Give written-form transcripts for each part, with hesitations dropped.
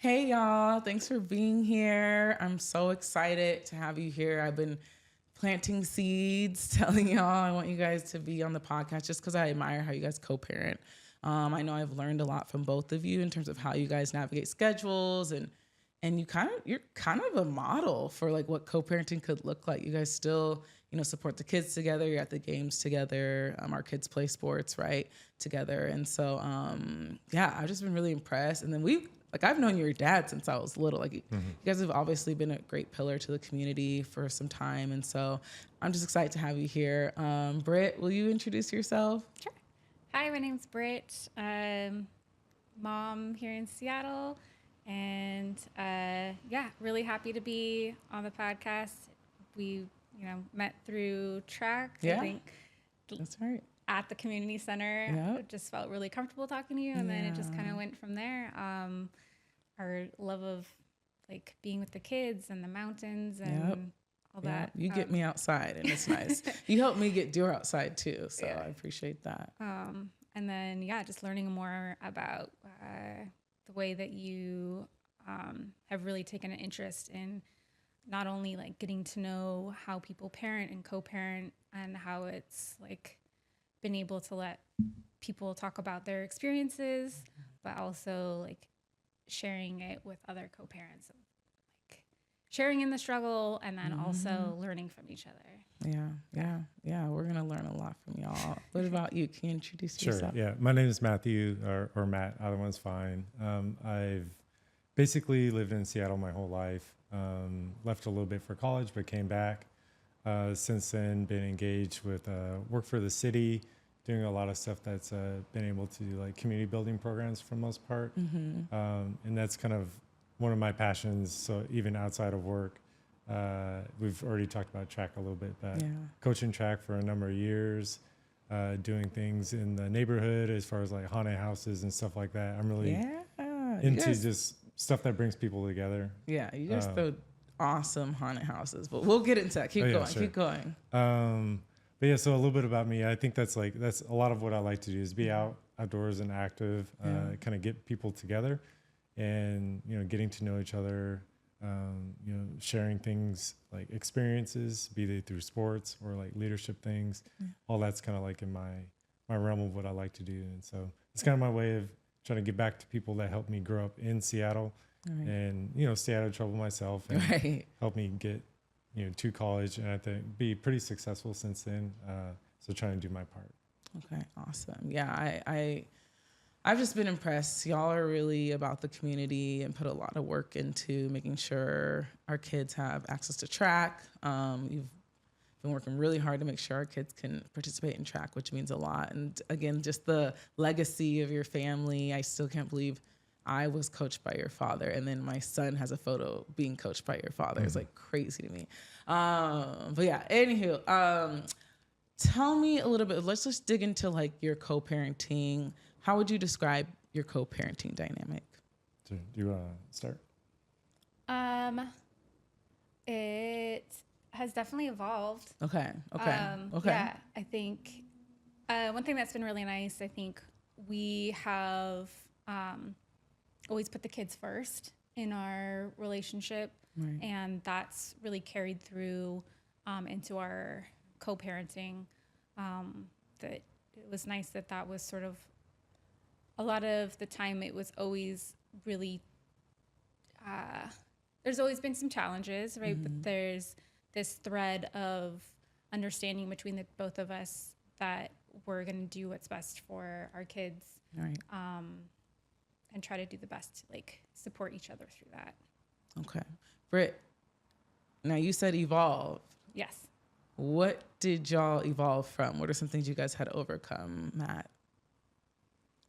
Hey y'all, thanks for being here. I'm so excited to have you here. I've been planting seeds, telling y'all I want you guys to be on the podcast just because I admire how you guys co-parent. I know I've learned a lot from both of you in terms of how you guys navigate schedules and you're kind of a model for like what co-parenting could look like. You guys still, support the kids together. You're at the games together. Our kids play sports, right, together. And so, I've just been really impressed. And then I've known your dad since I was little. Like, you guys have obviously been a great pillar to the community for some time. And so I'm just excited to have you here. Brit, will you introduce yourself? Sure. Hi, my name's Brit. Mom here in Seattle. And really happy to be on the podcast. We, met through track. Yeah, I think that's right. At the community center. Yep. I just felt really comfortable talking to you. And then it just kind of went from there. Our love of like being with the kids and the mountains and all that. You get me outside and it's nice. You helped me get Dior outside too. So I appreciate that. And then, just learning more about the way that you have really taken an interest in not only like getting to know how people parent and co-parent and how it's like been able to let people talk about their experiences, but also like sharing it with other co-parents, like sharing in the struggle and then also learning from each other. Yeah. We're going to learn a lot from y'all. What about you? Can you introduce yourself? Sure. Yeah. My name is Matthew or Matt. Either one's fine. I've basically lived in Seattle my whole life. Left a little bit for college, but came back. Since then, been engaged with work for the city, doing a lot of stuff that's been able to do like community building programs for the most part. And that's kind of one of my passions. So even outside of work, we've already talked about track a little bit, but coaching track for a number of years, doing things in the neighborhood as far as like haunted houses and stuff like that. I'm really into just stuff that brings people together. Yeah, you guys throw awesome haunted houses, but we'll get into that. Keep going. But yeah, so a little bit about me. I think that's a lot of what I like to do is be outdoors and active, kind of get people together and, getting to know each other, sharing things like experiences, be they through sports or like leadership things. All that's kind of like in my realm of what I like to do. And so it's kind of my way of trying to get back to people that helped me grow up in Seattle and, stay out of trouble myself and help me get, to college. And I think be pretty successful since then. So trying to do my part. Okay. Awesome. Yeah. I've just been impressed. Y'all are really about the community and put a lot of work into making sure our kids have access to track. You've been working really hard to make sure our kids can participate in track, which means a lot. And again, just the legacy of your family. I still can't believe I was coached by your father. And then my son has a photo being coached by your father. It's like crazy to me. But yeah, anywho, tell me a little bit, let's just dig into like your co-parenting. How would you describe your co-parenting dynamic? So do you want to start? It has definitely evolved. Okay. Yeah, I think one thing that's been really nice, I think we have always put the kids first in our relationship. Right. And that's really carried through into our co-parenting. That it was nice that was sort of a lot of the time it was always really, there's always been some challenges, right? But there's this thread of understanding between the both of us that we're going to do what's best for our kids. Right. And try to do the best to like support each other through that. Okay. Britt, now you said evolve. Yes. What did y'all evolve from? What are some things you guys had to overcome, Matt?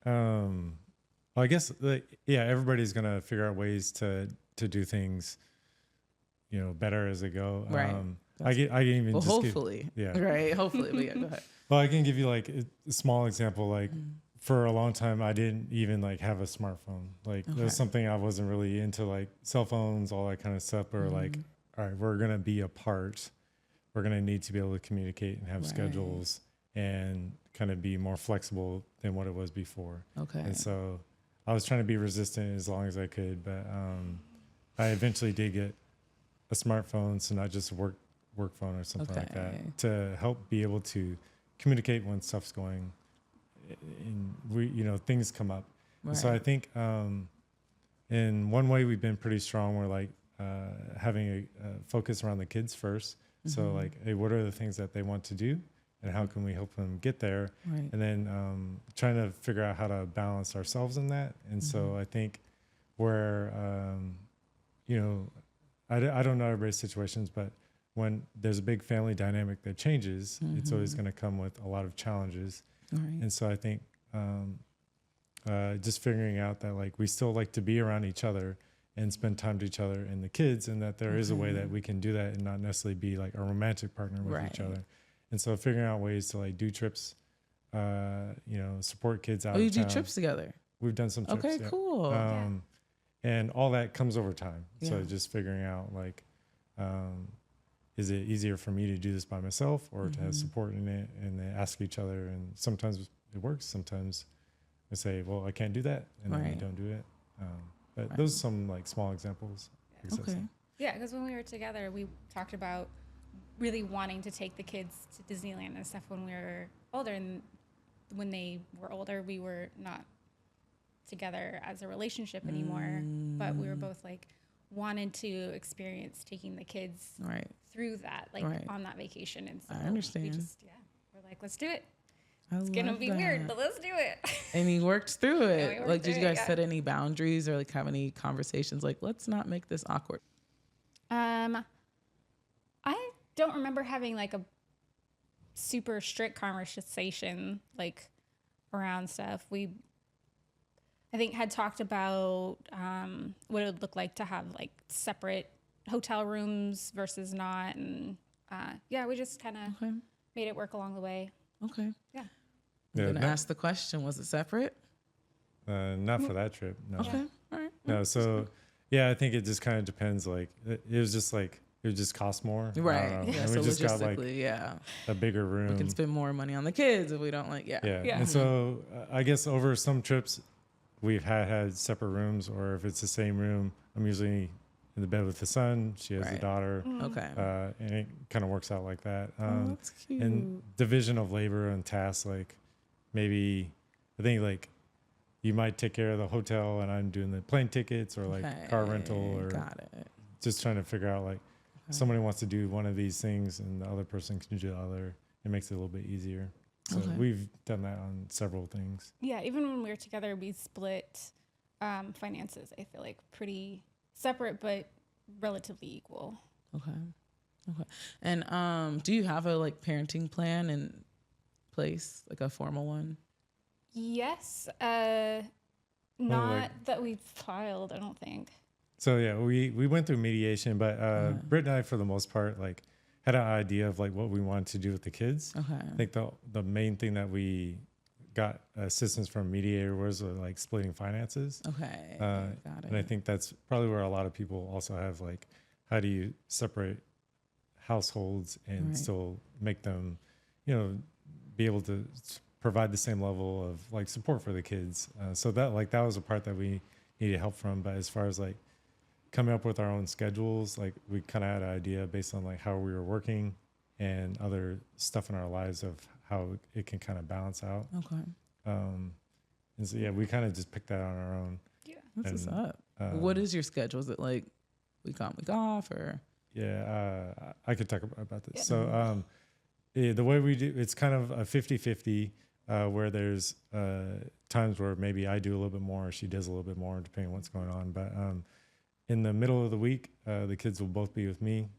Well, I guess everybody's gonna figure out ways to do things, better as they go. Right. I can even just hopefully. Right. Hopefully. But yeah, go ahead. Well, I can give you like a small example. Like for a long time, I didn't even like have a smartphone. Like it was something I wasn't really into, like cell phones, all that kind of stuff. But like, all right, we're gonna be apart. We're gonna need to be able to communicate and have schedules and kind of be more flexible than what it was before. Okay. And so I was trying to be resistant as long as I could, but I eventually did get a smartphone, so not just a work phone or something like that, to help be able to communicate when stuff's going, and things come up. Right. So I think in one way we've been pretty strong. We're like having a focus around the kids first. So like, hey, what are the things that they want to do, and how can we help them get there? Right. And then trying to figure out how to balance ourselves in that. And so I think where I don't know everybody's situations, but when there's a big family dynamic that changes, it's always going to come with a lot of challenges. Right. And so I think just figuring out that like we still like to be around each other and spend time to each other and the kids, and that there is a way that we can do that and not necessarily be like a romantic partner with each other. And so figuring out ways to like do trips, support kids out. Oh, you of do town. trips together? We've done some trips. Okay, yeah. cool. And all that comes over time. So Yeah. just figuring out like, is it easier for me to do this by myself or to have support in it, and they ask each other, and sometimes it works. Sometimes I say, well, I can't do that, and then we don't do it. But those are some like small examples. Okay. Yeah, because when we were together, we talked about really wanting to take the kids to Disneyland and stuff when we were older. And when they were older, we were not together as a relationship anymore. But we were both like wanted to experience taking the kids through that, like on that vacation. And so I understand. we just, we're like, let's do it. I It's gonna love be that. weird, but let's do it. And he worked through it. we worked Like, did through you it, guys set any boundaries or like have any conversations? Like, let's not make this awkward. I don't remember having like a super strict conversation like around stuff. We, I think, had talked about what it would look like to have like separate hotel rooms versus not, and we just kind of made it work along the way. Okay. Yeah. I'm gonna ask the question: was it separate? Not for that trip. No. Okay. All right. No. So yeah, I think it just kind of depends. Like it was just like it would just cost more. Right. Yeah. Yeah. And So we just got like logistically, a bigger room. we can spend more money on the kids if we don't like. Yeah. And so I guess over some trips we've had separate rooms, or if it's the same room, I'm usually in the bed with the son. She has a daughter. Okay. And it kind of works out like that. That's cute. And division of labor and tasks, like maybe I think like you might take care of the hotel and I'm doing the plane tickets or like car rental, or got it. just trying to figure out like somebody wants to do one of these things and the other person can do the other. It makes it a little bit easier. So we've done that on several things. Yeah, even when we were together, we split finances. I feel like pretty separate, but relatively equal. Okay. And do you have a like parenting plan in place, like a formal one? Yes. Not that we've filed, I don't think. So yeah, we went through mediation, but Brit and I, for the most part, like had an idea of like what we wanted to do with the kids. Okay. I think the main thing that we got assistance from a mediator was like splitting finances. Okay. Got it. And I think that's probably where a lot of people also have like, how do you separate households and still make them, be able to provide the same level of like support for the kids. So that was a part that we needed help from. But as far as like coming up with our own schedules, like we kind of had an idea based on like how we were working and other stuff in our lives of how it can kind of balance out. Okay. And so, yeah, we kind of just picked that on our own. Yeah. What's up? What is your schedule? Is it like week on, week off, or? Yeah, I could talk about this. Yeah. So the way we do, it's kind of a 50-50 where there's times where maybe I do a little bit more or she does a little bit more, depending on what's going on. But in the middle of the week, the kids will both be with me.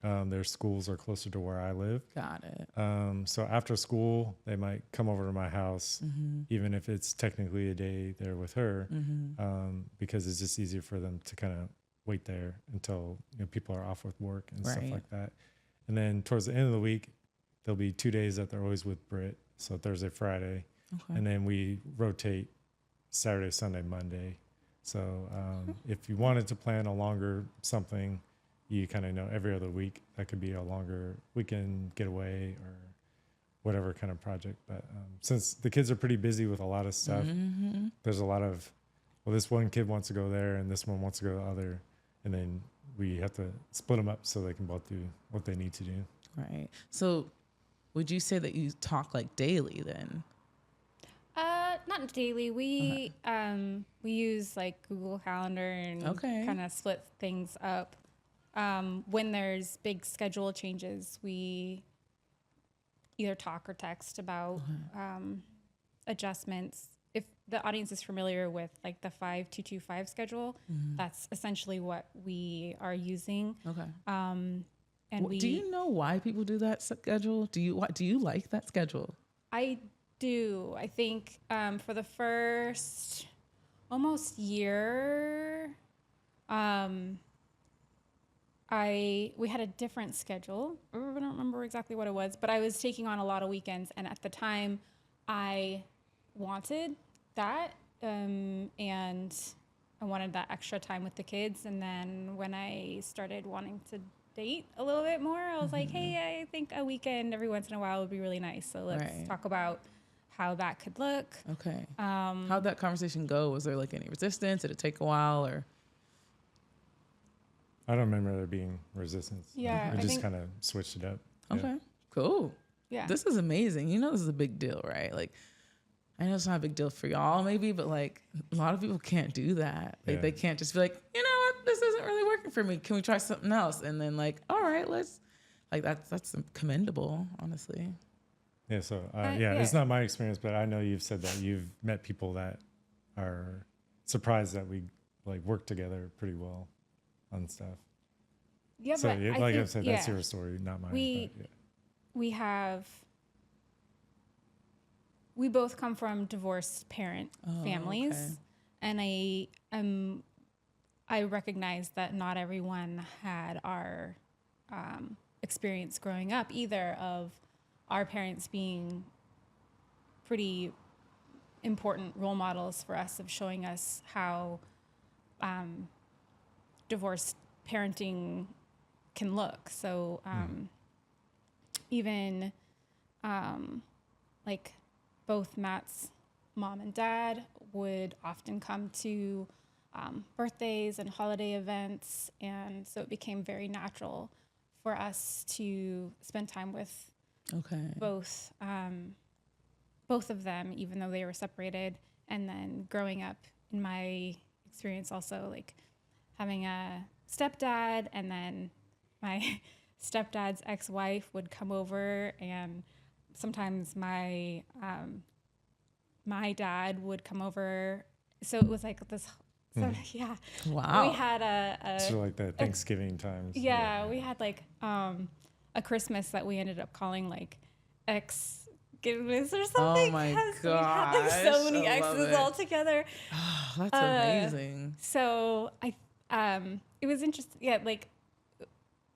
Their schools are closer to where I live. Got it. So after school, they might come over to my house, even if it's technically a day there with her, because it's just easier for them to kind of wait there until people are off with work and stuff like that. And then towards the end of the week, there'll be 2 days that they're always with Brit. So Thursday, Friday. Okay. And then we rotate Saturday, Sunday, Monday. So if you wanted to plan a longer something, you kind of know every other week that could be a longer weekend getaway or whatever kind of project. But since the kids are pretty busy with a lot of stuff, there's a lot of well, this one kid wants to go there and this one wants to go the other. And then we have to split them up so they can both do what they need to do. Right. So would you say that you talk like daily then? Not daily. We use like Google Calendar and kind of split things up. When there's big schedule changes, we either talk or text about adjustments. If the audience is familiar with like the 5-2-2-5 schedule, that's essentially what we are using. Okay. And do you know why people do that schedule? Do you like that schedule? I do. I think for the first almost year, we had a different schedule. I don't remember exactly what it was, but I was taking on a lot of weekends, and at the time, I wanted that, and I wanted that extra time with the kids. And then when I started wanting to date a little bit more, I was like, hey, I think a weekend every once in a while would be really nice. So let's talk about how that could look. Okay. How'd that conversation go? Was there like any resistance? Did it take a while or? I don't remember there being resistance. Yeah. We just kind of switched it up. Okay, cool. Yeah. This is amazing. You know, this is a big deal, right? Like, I know it's not a big deal for y'all maybe, but like a lot of people can't do that. Like they can't just be like, you know what, this isn't really working for me. Can we try something else? And then like, all right, let's like, that's commendable, honestly. Yeah. So, it's not my experience, but I know you've said that you've met people that are surprised that we like work together pretty well on stuff. Yeah. So but like I said, that's your story, not mine. We both come from divorced parent families, and I recognize that not everyone had our experience growing up either, of our parents being pretty important role models for us, of showing us how divorced parenting can look. So even like both Matt's mom and dad would often come to birthdays and holiday events, and so it became very natural for us to spend time with both of them, even though they were separated. And then growing up, in my experience also, like having a stepdad, and then my stepdad's ex-wife would come over, and sometimes my dad would come over. So it was like this. So Wow. We had a sort of like the Thanksgiving times. Yeah, we had like a Christmas that we ended up calling like Xmas or something. Oh my gosh. We had like so many X's all together. Oh, that's amazing. So it was interesting. Yeah, like,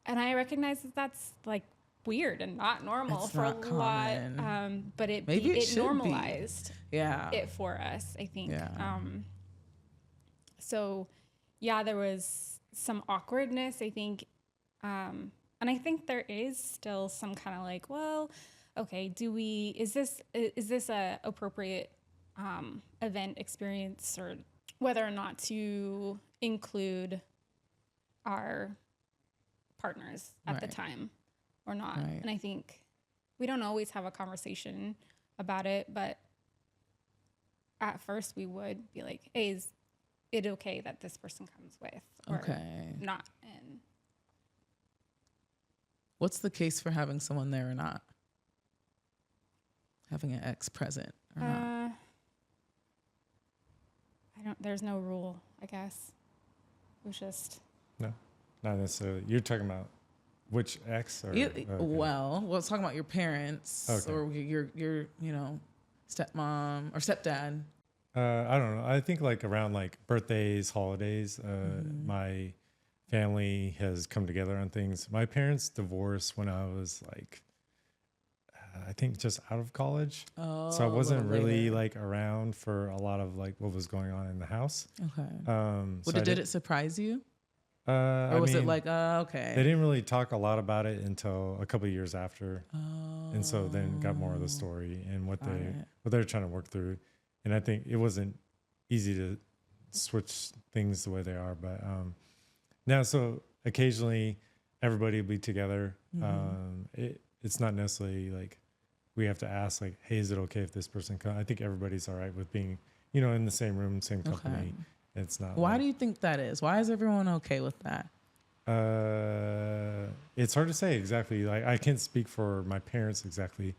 and I recognize that that's like weird and not normal for a lot. But it normalized it for us, I think. Yeah. So yeah, there was some awkwardness, I think. And I think there is still some kind of like, well, okay, is this a appropriate event experience, or whether or not to include our partners at the time or not. Right. And I think we don't always have a conversation about it, but at first we would be like, hey, is it okay that this person comes with or not? And what's the case for having someone there or not? Having an ex present or not? There's no rule, I guess. It was just. No, not necessarily. You're talking about which ex? Or, well, it's talking about your parents or your stepmom or stepdad. I don't know. I think like around like birthdays, holidays, my family has come together on things. My parents divorced when I was like, I think just out of college. Oh, so I wasn't really like around for a lot of like what was going on in the house. Okay. Did it surprise you? Or was it like, okay? They didn't really talk a lot about it until a couple of years after. And so then got more of the story and what they're trying to work through. And I think it wasn't easy to switch things the way they are. But now, so occasionally everybody will be together. It's not necessarily like we have to ask like, hey, is it okay if this person comes? I think everybody's all right with being, in the same room, same company. Okay. It's not. Why do you think that is? Why is everyone okay with that? It's hard to say exactly. Like I can't speak for my parents exactly,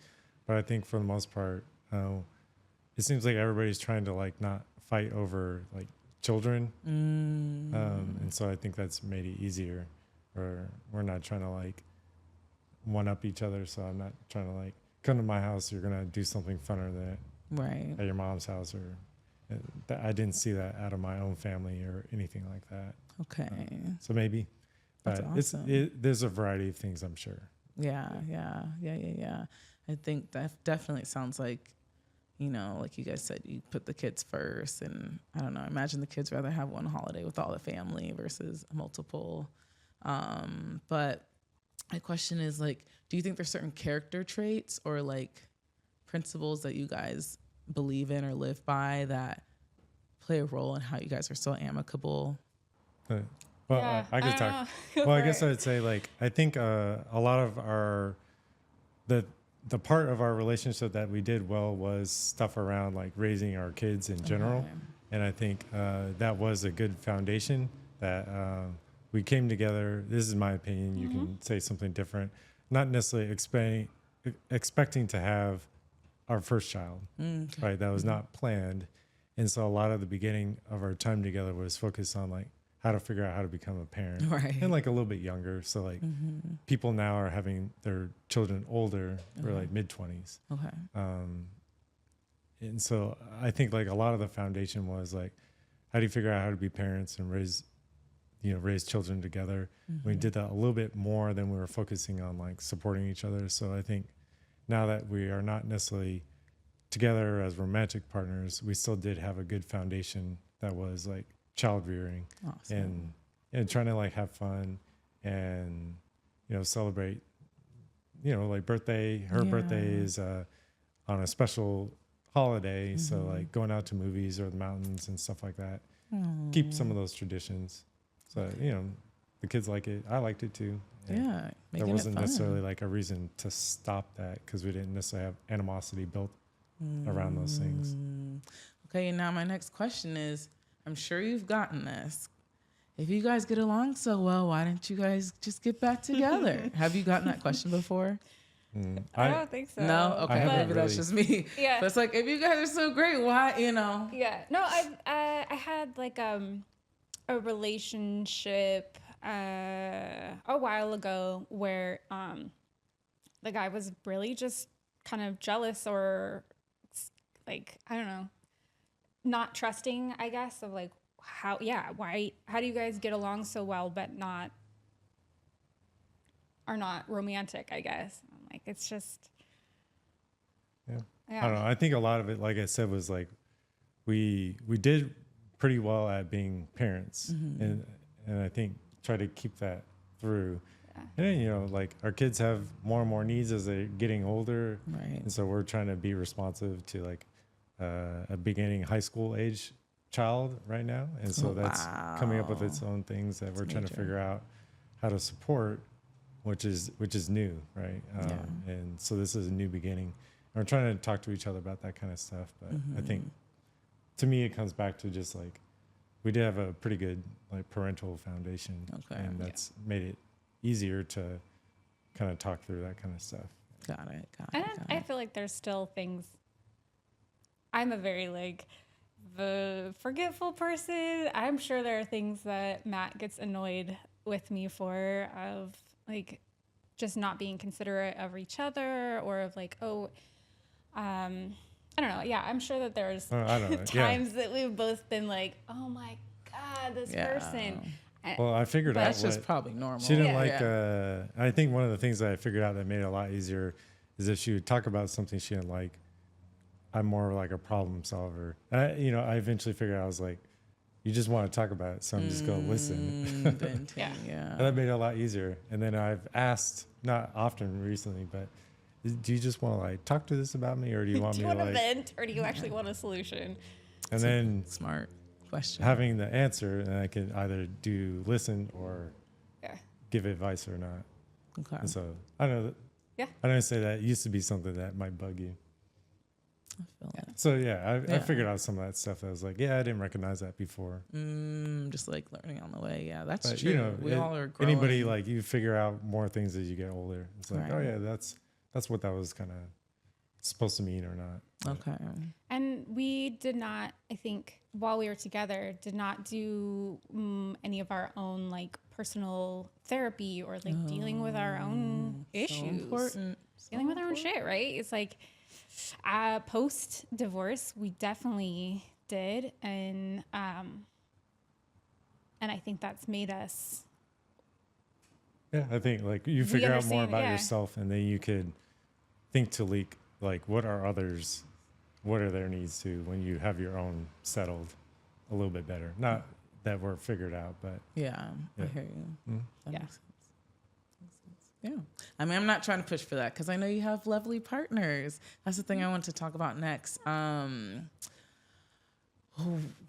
but I think for the most part, it seems like everybody's trying to like not fight over like children. And so I think that's made it easier, or we're not trying to like one up each other. So I'm not trying to like come to my house. You're going to do something funner than Right. at your mom's house, or I didn't see that out of my own family or anything like that. Okay. So maybe, but That's awesome. there's a variety of things, I'm sure. Yeah. I think that definitely sounds like, like you guys said, you put the kids first, and I don't know, I imagine the kids rather have one holiday with all the family versus multiple. But my question is like, do you think there's certain character traits or like principles that you guys believe in or live by that play a role in how you guys are so amicable? Well, Yeah, I could I talk. don't know. Well, I guess I'd say like I think a lot of the part of our relationship that we did well was stuff around like raising our kids in general, Okay. and I think that was a good foundation that we came together. This is my opinion. You can say something different. Not necessarily expecting to have our first child, right? That was not planned, and so a lot of the beginning of our time together was focused on like how to figure out how to become a parent, Right. and like a little bit younger. So like people now are having their children older, or like mid-20s. Okay. And so I think like a lot of the foundation was like, how do you figure out how to be parents and raise children together? We did that a little bit more than we were focusing on like supporting each other. So I think now that we are not necessarily together as romantic partners, we still did have a good foundation that was like child rearing. Awesome. and trying to like have fun and celebrate like her birthday is on a special holiday, so like going out to movies or the mountains and stuff like that. Keep some of those traditions, so the kids like it, I liked it too. Yeah. There wasn't necessarily like a reason to stop that because we didn't necessarily have animosity built around those things. Okay, and now my next question is, I'm sure you've gotten this. If you guys get along so well, why didn't you guys just get back together? Have you gotten that question before? I don't think so. No? Okay, haven't maybe that's really. just me. Yeah. But it's like, if you guys are so great, why, Yeah. No, I had like a relationship a while ago where the guy was really just kind of jealous, or like, I don't know, not trusting, I guess, of like how do you guys get along so well but are not romantic, I guess. I'm like, it's just Yeah. I don't know. I think a lot of it, like I said, was like we did pretty well at being parents, and I think try to keep that through. And then, like our kids have more and more needs as they're getting older, Right. and so we're trying to be responsive to like a beginning high school age child right now, and so that's coming up with its own things that we're trying to figure out how to support, which is new, right? And so this is a new beginning. And we're trying to talk to each other about that kind of stuff, but I think to me it comes back to just like we did have a pretty good like parental foundation, and that's made it easier to kind of talk through that kind of stuff. Got it. And I feel like there's still things. I'm a very like the forgetful person. I'm sure there are things that Matt gets annoyed with me for, of like just not being considerate of each other, or of like, I don't know. Yeah, I'm sure that there's I don't know. times that we've both been like, oh my God, this person. Well, I figured out that's just probably normal. she didn't like. I think one of the things that I figured out that made it a lot easier is if she would talk about something she didn't like, I'm more like a problem solver. And I eventually figured out, I was like, you just want to talk about it, so I'm just going to listen. Yeah. And that made it a lot easier. And then I've asked, not often recently, but do you just want to like talk to this about me, or do you want Do me you to want like to vent, or do you actually want a solution? And then Smart. question. having the answer, and I can either listen or Yeah. give advice or not. Okay. And so I don't know. Yeah. I don't say that used to be something that might bug you. I feel that. So I Yeah. figured out some of that stuff. I was like, yeah, I didn't recognize that before. Just like learning on the way. Yeah, that's But, true. you know, We all are growing. anybody like you figure out more things as you get older. It's like, oh Right. yeah, that's what that was kind of supposed to mean or not. But, Okay. And we did not, I think, while we were together, did not do any of our own like personal therapy or like dealing with our own So issues. important. Dealing with our own shit, right? It's like post divorce, we definitely did, and I think that's made us. yeah, I think like you We figure out more understand, about yeah. yourself, and then you could think to like what are others, what are their needs too when you have your own settled a little bit better. Not that we're figured out, but Yeah, I Yeah. hear you. Mm. That Yeah. makes sense. Yeah. I mean, I'm not trying to push for that because I know you have lovely partners. That's the thing I want to talk about next.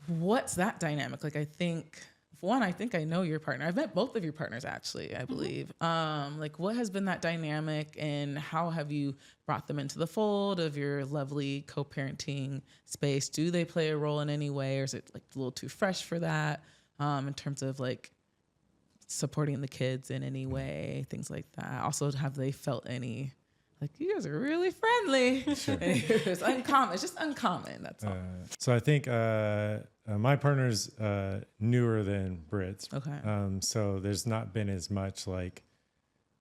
What's that dynamic? Like, I think I know your partner. I've met both of your partners actually, I believe. Like what has been that dynamic and how have you brought them into the fold of your lovely co-parenting space? Do they play a role in any way or is it like a little too fresh for that? In terms of like supporting the kids in any way, things like that. Also, have they felt any, like, you guys are really friendly? Sure. It's uncommon. It's just uncommon. That's all. So I think my partner's newer than Brit's. Okay. So there's not been as much like,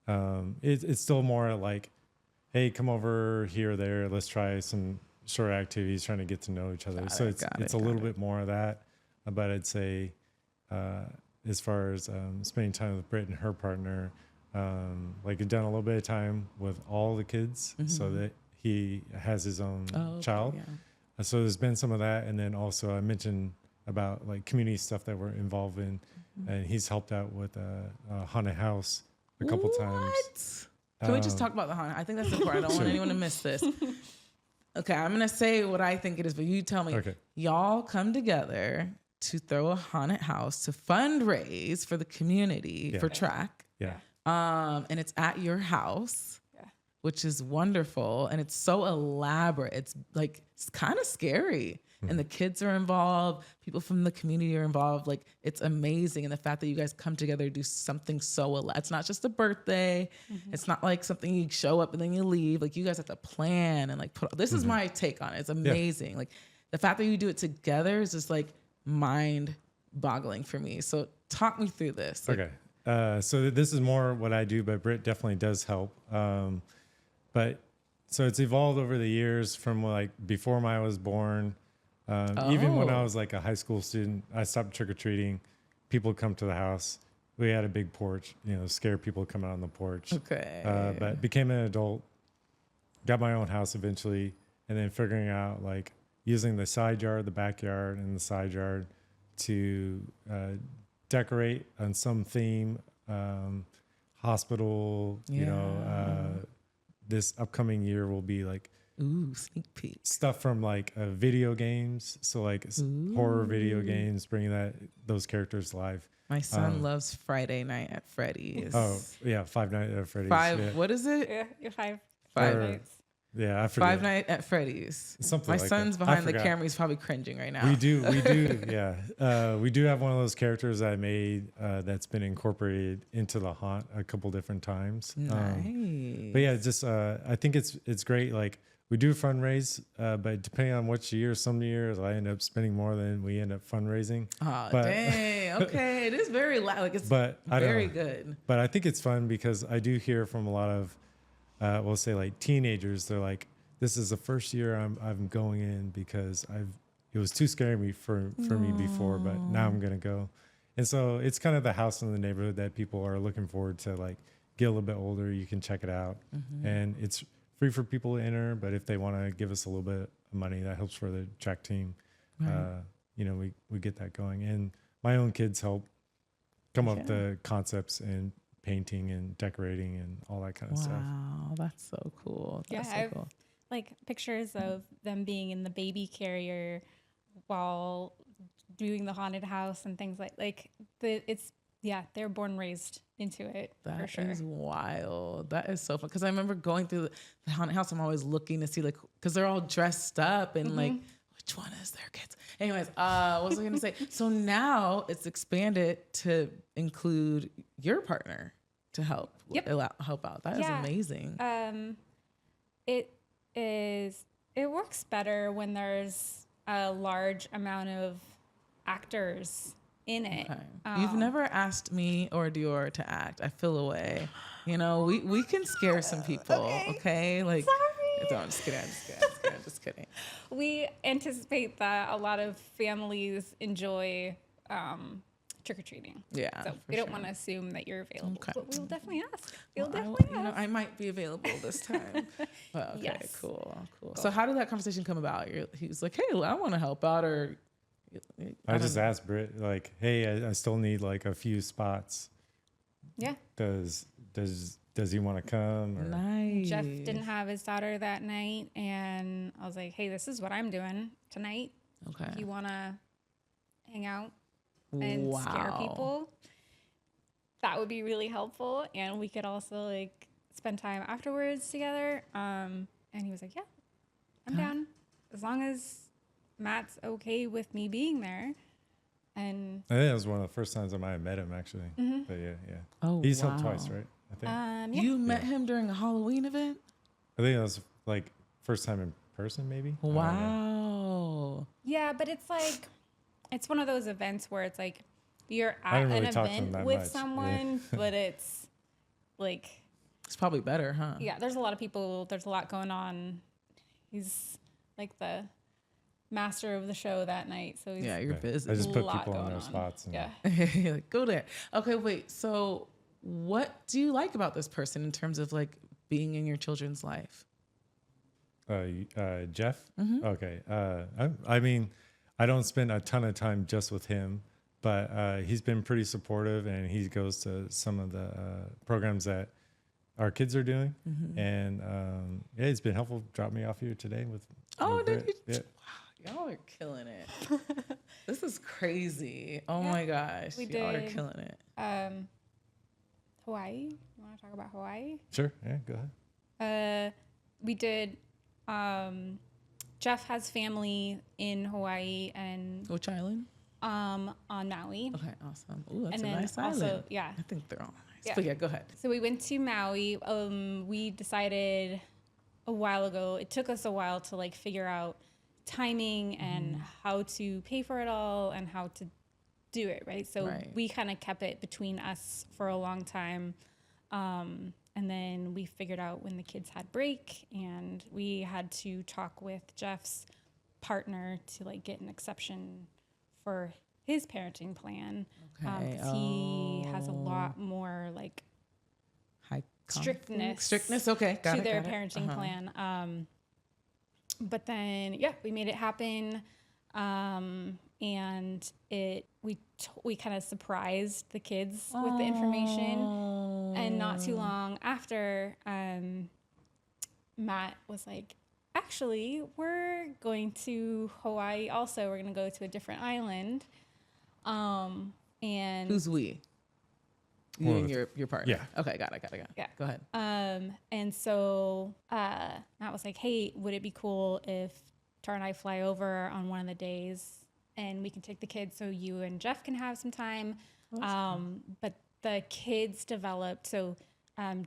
it's still more like, hey, come over here or there. Let's try some short activities, trying to get to know each other. It's a little bit more of that. But I'd say as far as spending time with Brit and her partner, like I've done a little bit of time with all the kids so that he has his own child. Yeah. So there's been some of that. And then also I mentioned about like community stuff that we're involved in. And he's helped out with a haunted house a couple times. Can we just talk about the haunted? I think that's important. I don't want anyone to miss this. Okay, I'm going to say what I think it is, but you tell me. Okay. Y'all come together to throw a haunted house to fundraise for the community for track. Yeah. And it's at your house, which is wonderful. And it's so elaborate. It's like, it's kind of scary. And the kids are involved. People from the community are involved. Like, it's amazing. And the fact that you guys come together to do something so, it's not just a birthday. It's not like something you show up and then you leave. Like, you guys have to plan and like this is my take on it. It's amazing. Yeah. Like, the fact that you do it together is just like mind boggling for me. So talk me through this. Like, Okay. So this is more what I do, but Brit definitely does help. But so it's evolved over the years from like before I was born. Even when I was like a high school student, I stopped trick-or-treating. People come to the house. We had a big porch, scare people coming on the porch. Okay. But became an adult, got my own house eventually, and then figuring out like using the side yard, the backyard, and the side yard to decorate on some theme, hospital, this upcoming year will be like, ooh, sneak peek. Stuff from like video games. So like horror video games, bringing those characters live. My son loves Friday Night at Freddy's. Oh yeah. Five Nights at Freddy's. What is it? Yeah, five Nights. Yeah, I forget. Five Nights at Freddy's. Something My like son's that. behind the camera. He's probably cringing right now. We do. Yeah. We do have one of those characters that I made that's been incorporated into the haunt a couple different times. Nice. But yeah, just I think it's great. Like we do fundraise, but depending on which year, some years I end up spending more than we end up fundraising. Oh, but, dang. Okay. It is very loud. Like it's very good. But I think it's fun because I do hear from a lot of, we'll say like teenagers. They're like, this is the first year I'm going in because it was too scary for me before, but now I'm going to go. And so it's kind of the house in the neighborhood that people are looking forward to, like get a little bit older. You can check it out and it's free for people to enter, but if they want to give us a little bit of money, that helps for the track team. Right. We get that going. And my own kids help come up with the concepts and painting and decorating and all that kind of stuff. Wow, that's so cool. That's so cool. Like pictures of them being in the baby carrier while doing the haunted house and things they're born and raised into it. That for sure. is wild. That is so fun. Because I remember going through the haunted house. I'm always looking to see, like, because they're all dressed up and like, which one is their kids? Anyways, what was I going to say? So now it's expanded to include your partner to help help out. That is amazing. It works better when there's a large amount of actors in it. Okay. You've never asked me or Dior to act. I feel away. You know, we can scare some people. Okay. Like, Sorry. No, I'm just kidding. I'm just kidding. We anticipate that a lot of families enjoy trick-or-treating. Yeah. So we don't want to assume that you're available, but we'll definitely ask. I might be available this time. But okay, Yes. cool. So how did that conversation come about? He was like, hey, I want to help out, or I just asked Brit, like, hey, I still need like a few spots. Yeah. Does he want to come? Or? Nice. Jeff didn't have his daughter that night, and I was like, hey, this is what I'm doing tonight. Okay. If you want to hang out and scare people, that would be really helpful. And we could also like spend time afterwards together. And he was like, yeah, I'm down. As long as Matt's okay with me being there. And I think that was one of the first times I might have met him, actually. But yeah. Oh, He's helped twice, right? I think. You met him during a Halloween event? I think that was like first time in person, maybe. Wow. yeah, but it's like, it's one of those events where it's like you're I at didn't an really talk to him event that with much. someone, but it's like, It's probably better, huh? yeah, there's a lot of people, there's a lot going on. He's like the master of the show that night. So he's You're busy. I just put lot people in going their on. spots. And Yeah. You're like, go there. Okay, wait. So what do you like about this person in terms of like being in your children's life? Jeff? Okay. I mean, I don't spend a ton of time just with him, but he's been pretty supportive, and he goes to some of the programs that our kids are doing. And it's been helpful. Dropped me off here today with Did you? Yeah. Wow, y'all are killing it. This is crazy. Oh my gosh. we Y'all are did. killing it. Hawaii. You want to talk about Hawaii? Sure. Yeah, go ahead. We did. Jeff has family in Hawaii and Which island? on Maui. Okay, awesome. Ooh, that's And a then nice also, island. yeah. I think they're all nice. Yeah. But yeah, go ahead. So we went to Maui. We decided a while ago. It took us a while to like figure out timing and how to pay for it all and how to do it, right? So we kind of kept it between us for a long time. And then we figured out when the kids had break, and we had to talk with Jeff's partner to like get an exception for his parenting plan. Okay. 'Cause he has a lot more like High strictness Okay, got to it, their got it. parenting plan. But then, we made it happen. And we kind of surprised the kids with the information. And not too long after, Matt was like, actually, we're going to Hawaii also. We're going to go to a different island. And Who's we? You and your partner. Yeah. Okay, got it. Yeah. Go ahead. And so Matt was like, hey, would it be cool if Tara and I fly over on one of the days and we can take the kids so you and Jeff can have some time? But the kids developed, so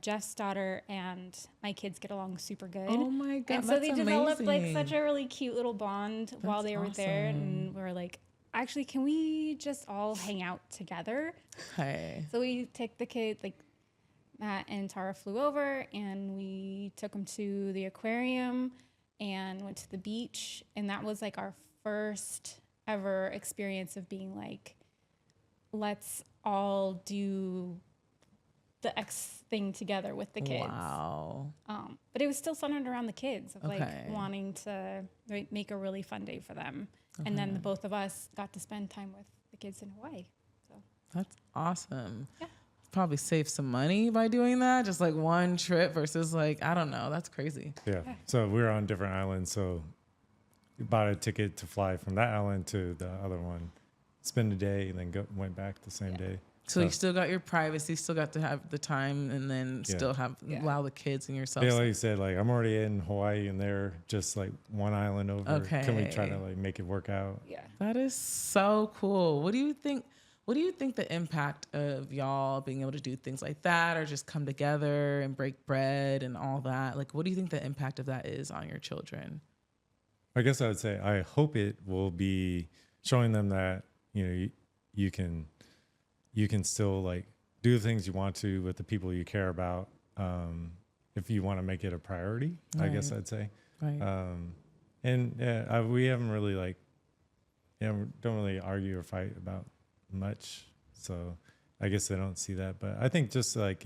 Jeff's daughter and my kids get along super good. Oh my God, And so that's they developed like amazing. such a really cute little bond while they were there. awesome. And we were like, actually, can we just all hang out together? Okay. So we took the kids, like Matt and Tara flew over, and we took them to the aquarium and went to the beach. And that was like our first ever experience of being like, let's all do the X thing together with the kids. Wow. But it was still centered around the kids of Okay. like wanting to make a really fun day for them. And then the both of us got to spend time with the kids in Hawaii. So That's awesome. Yeah. Probably save some money by doing that. Just like one trip versus like, I don't know. That's crazy. Yeah. So we were on different islands. So we bought a ticket to fly from that island to the other one. spend a day and then went back the same day. So you still got your privacy, still got to have the time, and then still have allow the kids and yourself. Yeah, like you said, like I'm already in Hawaii and they're just like one island over. Okay. Can we try to like make it work out? Yeah. That is so cool. What do you think? What do you think the impact of y'all being able to do things like that, or just come together and break bread and all that? Like, what do you think the impact of that is on your children? I guess I would say I hope it will be showing them that you can still like do the things you want to with the people you care about, if you want to make it a priority. Right. I guess I'd say. Right. We haven't really like, don't really argue or fight about much, so I guess they don't see that. But I think just like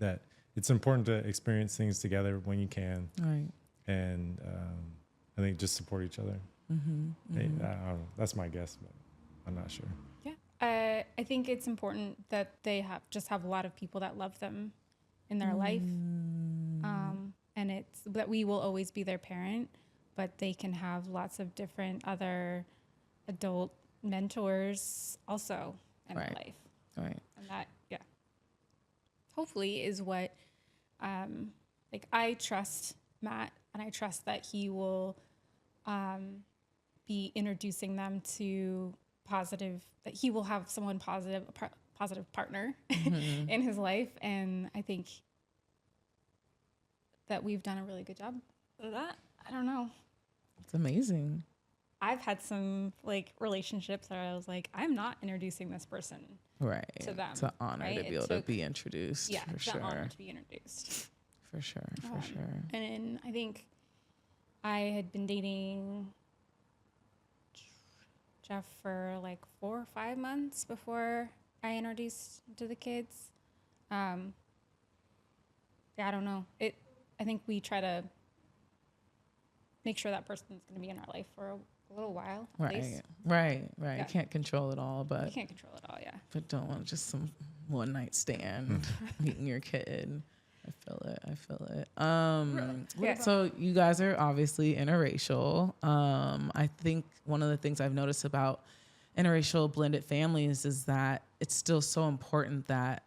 that it's important to experience things together when you can. Right. And I think just support each other. Mm-hmm, mm-hmm. I don't know. That's my guess, but I'm not sure. Yeah. I think it's important that they have a lot of people that love them in their life. And it's that we will always be their parent, but they can have lots of different other adult mentors also in their life. Right. And that, hopefully is what, I trust Matt, and I trust that he will be introducing them to that he will have someone positive, a positive partner in his life. And I think that we've done a really good job of that. I don't know. It's amazing. I've had some relationships where I was like, I'm not introducing this person to them. It's an honor to be able to be introduced. Yeah, for it's sure. an honor to be introduced. For sure. And I think I had been dating Jeff for 4 or 5 months before I introduced to the kids. I don't know. I think we try to make sure that person's going to be in our life for a little while. At least. Right. Yeah. You can't control it all, but you can't control it all. Yeah. But don't want just some one night stand meeting your kid. I feel it. So you guys are obviously interracial. I think one of the things I've noticed about interracial blended families is that it's still so important that,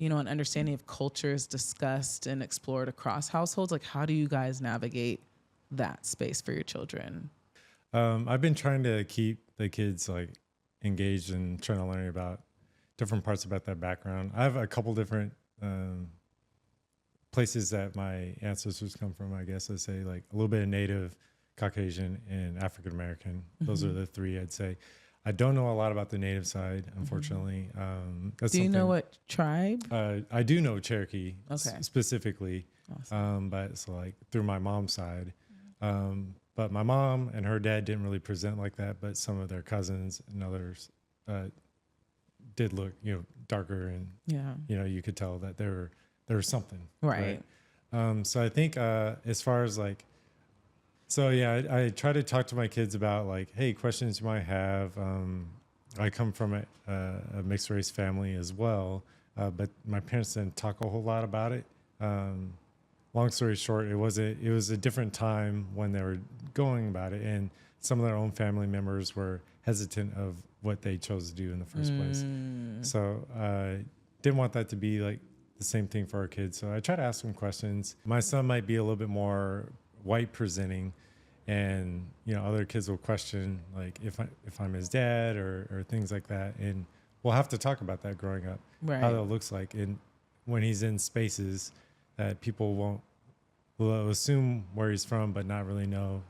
an understanding of culture is discussed and explored across households. Like, how do you guys navigate that space for your children? I've been trying to keep the kids engaged and trying to learn about different parts about that background. I have a couple different places that my ancestors come from, I guess I'd say, a little bit of Native, Caucasian, and African American. Those are the three I'd say. I don't know a lot about the Native side, unfortunately. Do you know what tribe? I do know Cherokee specifically, but it's through my mom's side. But my mom and her dad didn't really present like that, but some of their cousins and others did look, darker, and you could tell that there was something. Right. So I think as far as I try to talk to my kids about hey, questions you might have. I come from a mixed race family as well, but my parents didn't talk a whole lot about it. Long story short, it was a different time when they were going about it, and some of their own family members were hesitant of what they chose to do in the first place. So didn't want that to be the same thing for our kids. So I try to ask them questions. My son might be a little bit more white presenting, and other kids will question if I'm his dad or things like that, and we'll have to talk about that growing up, how that looks like, and when he's in spaces that people will assume where he's from, but not really know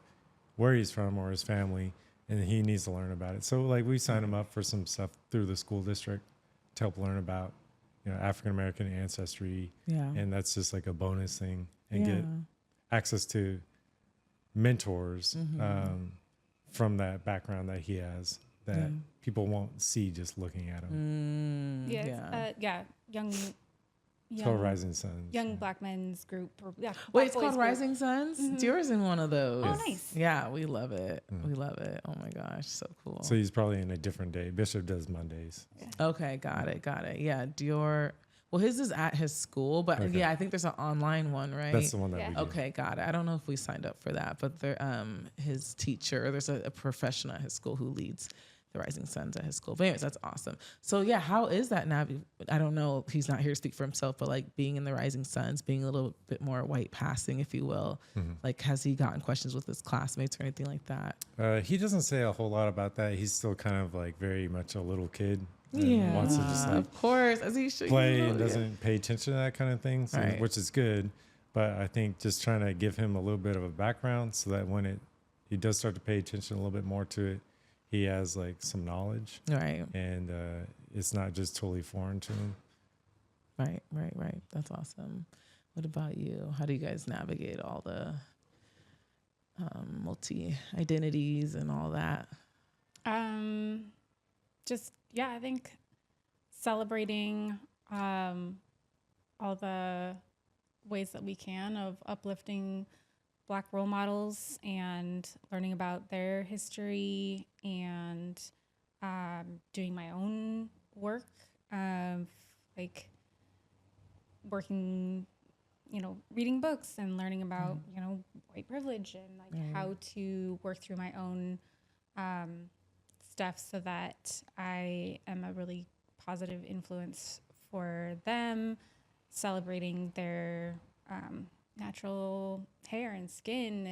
where he's from or his family, and he needs to learn about it. So we sign him up for some stuff through the school district to help learn about African American ancestry, and that's just a bonus thing, and get access to mentors from that background that he has that people won't see just looking at him. It's called Rising Suns. Young Black Men's Group. Wait, it's called Rising Suns? It's yours in one of those. Oh, nice. Yeah, we love it. We love it. Oh my gosh, so cool. So he's probably in a different day. Bishop does Mondays. Yeah. Okay, got it. Yeah, his is at his school, but I think there's an online one, right? That's the one that we do. Okay, got it. I don't know if we signed up for that, but his teacher, there's a professional at his school who leads the Rising Suns at his school. But anyways, that's awesome. So yeah, how is that I don't know, he's not here to speak for himself, but like being in the Rising Suns, being a little bit more white passing, if you will. Like, has he gotten questions with his classmates or anything like that? He doesn't say a whole lot about that. He's still kind of like very much a little kid. Yeah, Wants to just like of course, as he should play and doesn't pay attention to that kind of thing, so, Right. which is good. But I think just trying to give him a little bit of a background so that when he does start to pay attention a little bit more to it, he has like some knowledge, Right, and it's not just totally foreign to him. right. That's awesome. What about you? How do you guys navigate all the multi-identities and all that? I think celebrating all the ways that we can of uplifting Black role models and learning about their history and doing my own work of like working, reading books and learning about, white privilege and like how to work through my own stuff so that I am a really positive influence for them, celebrating their natural hair and skin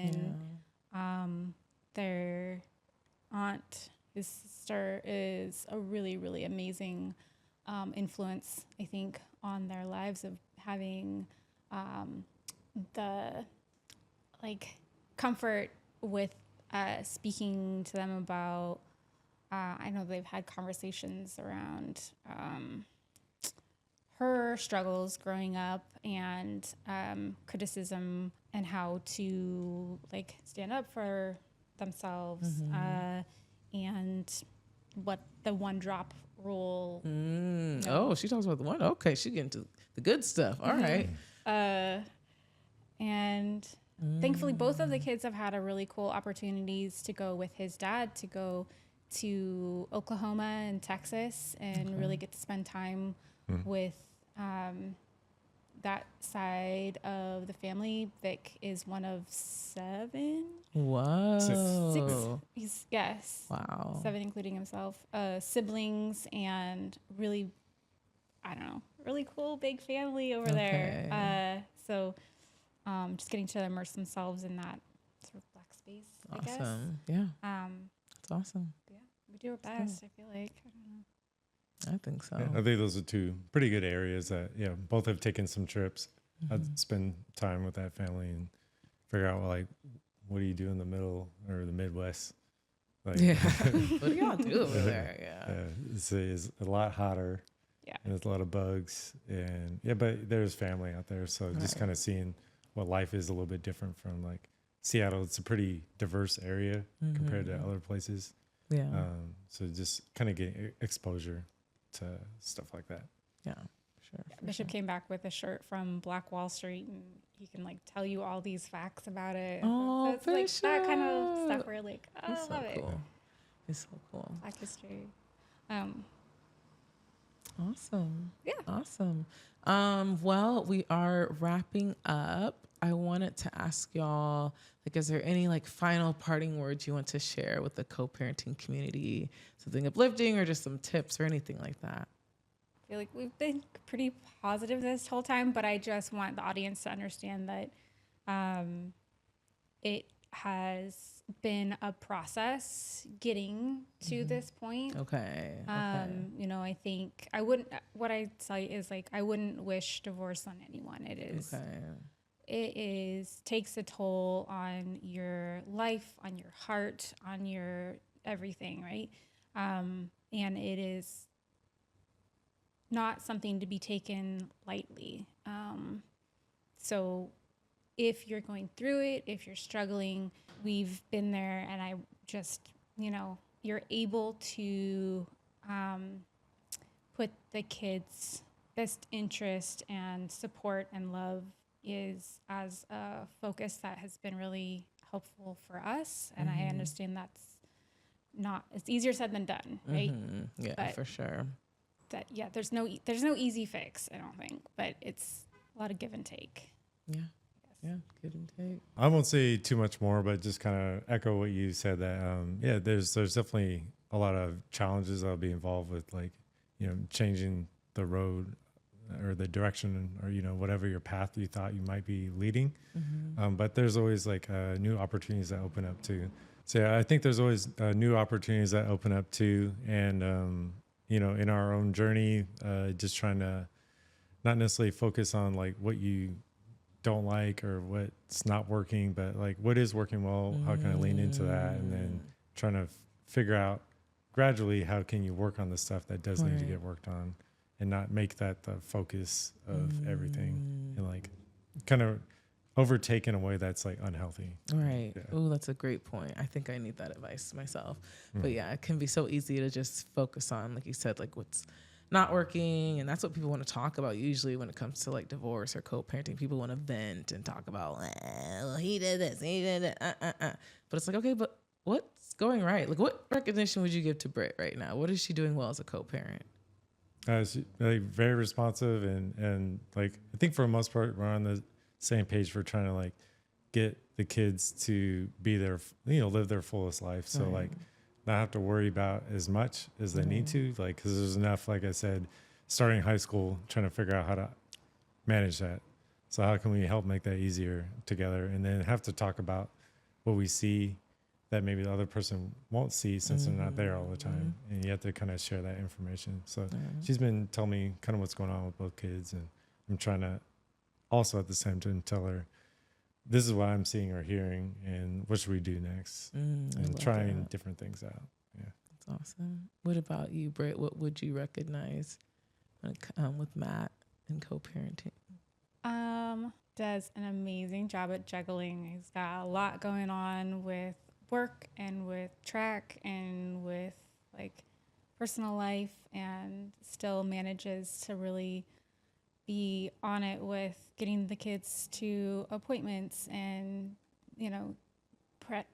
and their aunt, his sister, is a really, really amazing influence, I think, on their lives of having the comfort with speaking to them about I know they've had conversations around her struggles growing up and criticism and how to stand up for themselves and what the one drop rule. Oh, she talks about the one. Okay, she getting to the good stuff. All right. And thankfully, both of the kids have had a really cool opportunities to go with his dad to go to Oklahoma and Texas and really get to spend time with that side of the family. Vic is one of 7. Whoa. 6. Yes. Wow. 7, including himself. Siblings and really, I don't know, really cool big family over there. So just getting to immerse themselves in that sort of Black space, I guess. Awesome. Yeah. That's awesome. Yeah, we do our best, I feel like. I don't know. I think so. Yeah, I think those are 2 pretty good areas that, both have taken some trips. I'd spend time with that family and figure out, what do you do in the middle or the Midwest? What do y'all do over there? Yeah. It's a lot hotter. Yeah. And there's a lot of bugs. And, but there's family out there. So just kind of seeing what life is a little bit different from, Seattle. It's a pretty diverse area compared to other places. Yeah. So just kind of getting exposure to stuff like that. Yeah, sure. Bishop came back with a shirt from Black Wall Street, and he can tell you all these facts about it. Oh, so it's that kind of stuff where I It's love so it. cool. It's so cool. Black history. Awesome. Yeah. Awesome. Well, we are wrapping up. I wanted to ask y'all, is there any final parting words you want to share with the co-parenting community? Something uplifting or just some tips or anything like that? I feel like we've been pretty positive this whole time, but I just want the audience to understand that it has been a process getting to this point. Okay. I think what I tell you is I wouldn't wish divorce on anyone. It takes a toll on your life, on your heart, on your everything, right? And it is not something to be taken lightly. So if you're going through it, if you're struggling, we've been there, and I just, you're able to put the kids' best interest and support and love is as a focus that has been really helpful for us. And I understand it's easier said than done, right? Yeah, but for sure. There's no easy fix, I don't think, but it's a lot of give and take. Yeah. Yeah, give and take. I won't say too much more, but just kind of echo what you said that, there's definitely a lot of challenges that'll be involved with, like, you know, changing the road or the direction, or, you know, whatever your path you thought you might be leading. But there's always like new opportunities that open up too. So yeah, I think there's always new opportunities that open up too. And, you know, in our own journey, just trying to not necessarily focus on like what you don't like or what's not working, but like what is working well, how can I lean into that? And then trying to figure out gradually how can you work on the stuff that does need to get worked on, and not make that the focus of everything, and like kind of overtake in a way that's like unhealthy. Right. Yeah. Oh, that's a great point. I think I need that advice myself. But yeah, it can be so easy to just focus on, like you said, like what's not working. And that's what people want to talk about usually when it comes to like divorce or co-parenting. People want to vent and talk about, well, he did this, he did it. But it's like, okay, but what's going right? Like, what recognition would you give to Brit right now? What is she doing well as a co-parent? She's like very responsive, and like I think for the most part we're on the same page for trying to like get the kids to be their, you know, live their fullest life. So like not have to worry about as much as they need to, like, because there's enough, like I said, starting high school, trying to figure out how to manage that. So how can we help make that easier together, and then have to talk about what we see that maybe the other person won't see since they're not there all the time. And you have to kind of share that information. So she's been telling me kind of what's going on with both kids, and I'm trying to also at the same time tell her, this is what I'm seeing or hearing, and what should we do next, and trying different things out. Yeah. That's awesome. What about you, Britt? What would you recognize with Matt and co-parenting? Does an amazing job at juggling. He's got a lot going on with work and with track and with like personal life, and still manages to really be on it with getting the kids to appointments, and, you know,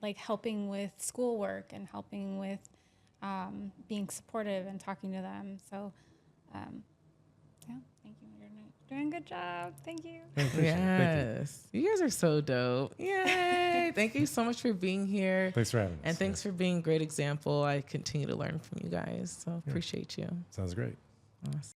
like helping with schoolwork and helping with being supportive and talking to them. So, yeah, thank you. You're doing a good job. Thank you. Yes. Thank you. You guys are so dope. Yay. Thank you so much for being here. Thanks for having us. And thanks for being a great example. I continue to learn from you guys. So appreciate you. Sounds great. Awesome.